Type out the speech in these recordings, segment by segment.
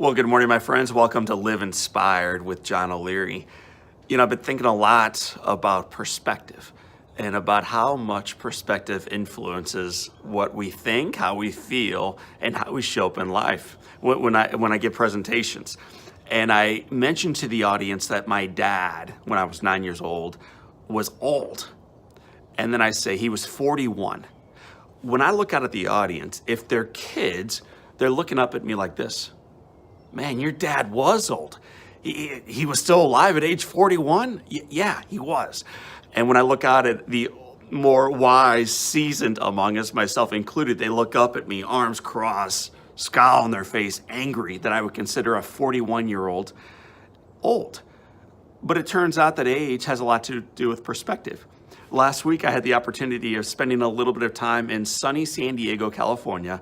Well, good morning, my friends. Welcome to Live Inspired with John O'Leary. I've been thinking a lot about perspective and about how much perspective influences what we think, how we feel, and how we show up in life. When I give presentations, and I mentioned to the audience that my dad, when I was 9 years old, was old. And then I say he was 41. When I look out at the audience, if they're kids, they're looking up at me like this. Man, your dad was old. He was still alive at age 41? Yeah, he was. And when I look out at the more wise, seasoned among us, myself included, they look up at me, arms crossed, scowl on their face, angry that I would consider a 41-year-old old. But it turns out that age has a lot to do with perspective. Last week, I had the opportunity of spending a little bit of time in sunny San Diego, California,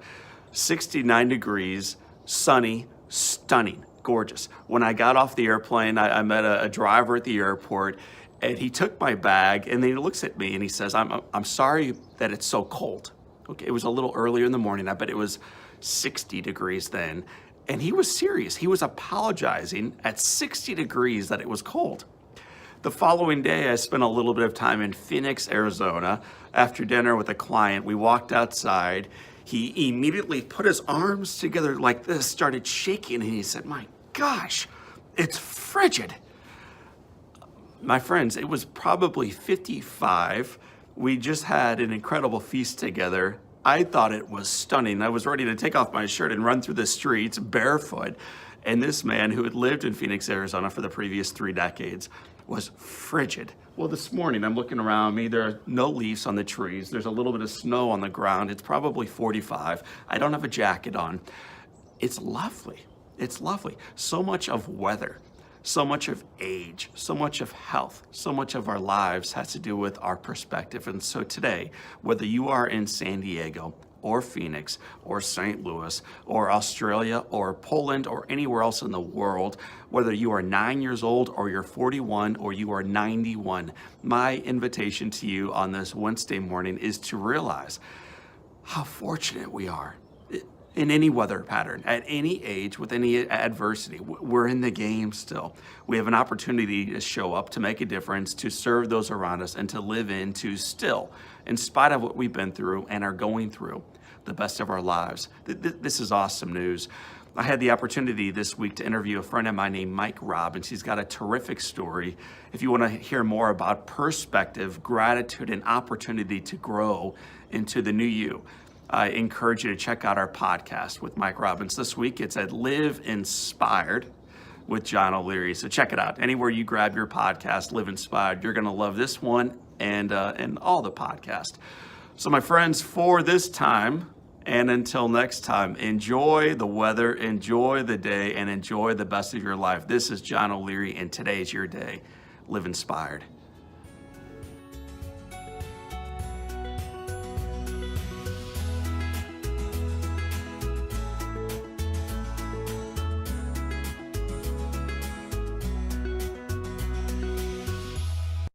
69 degrees, sunny, stunning, gorgeous. When I got off the airplane, I met a driver at the airport, and he took my bag, and then he looks at me and he says, I'm sorry that it's so cold. Okay, it was a little earlier in the morning. I bet it was 60 degrees then. And he was serious. He was apologizing at 60 degrees that it was cold. The following day, I spent a little bit of time in Phoenix, Arizona. After dinner with a client, we walked outside. He immediately put his arms together like this, started shaking, and he said, my gosh, it's frigid. My friends, it was probably 55. We just had an incredible feast together. I thought it was stunning. I was ready to take off my shirt and run through the streets barefoot. And this man who had lived in Phoenix, Arizona for the previous 3 decades was frigid. Well, this morning I'm looking around me. There are no leaves on the trees. There's a little bit of snow on the ground. It's probably 45. I don't have a jacket on. It's lovely. It's lovely. So much of weather, so much of age, so much of health, so much of our lives has to do with our perspective. And so today, whether you are in San Diego or Phoenix or St. Louis or Australia or Poland or anywhere else in the world, whether you are 9 years old or you're 41 or you are 91, my invitation to you on this Wednesday morning is to realize how fortunate we are in any weather pattern, at any age, with any adversity. We're in the game still. We have an opportunity to show up, to make a difference, to serve those around us, and to live into still, in spite of what we've been through and are going through, the best of our lives. This is awesome news. I had the opportunity this week to interview a friend of mine named Mike Robbins. He's got a terrific story. If you want to hear more about perspective, gratitude, and opportunity to grow into the new you, I encourage you to check out our podcast with Mike Robbins. This week, it's at Live Inspired with John O'Leary. So check it out. Anywhere you grab your podcast, Live Inspired, you're going to love this one and all the podcasts. So my friends, for this time and until next time, enjoy the weather, enjoy the day, and enjoy the best of your life. This is John O'Leary, and today's your day. Live Inspired.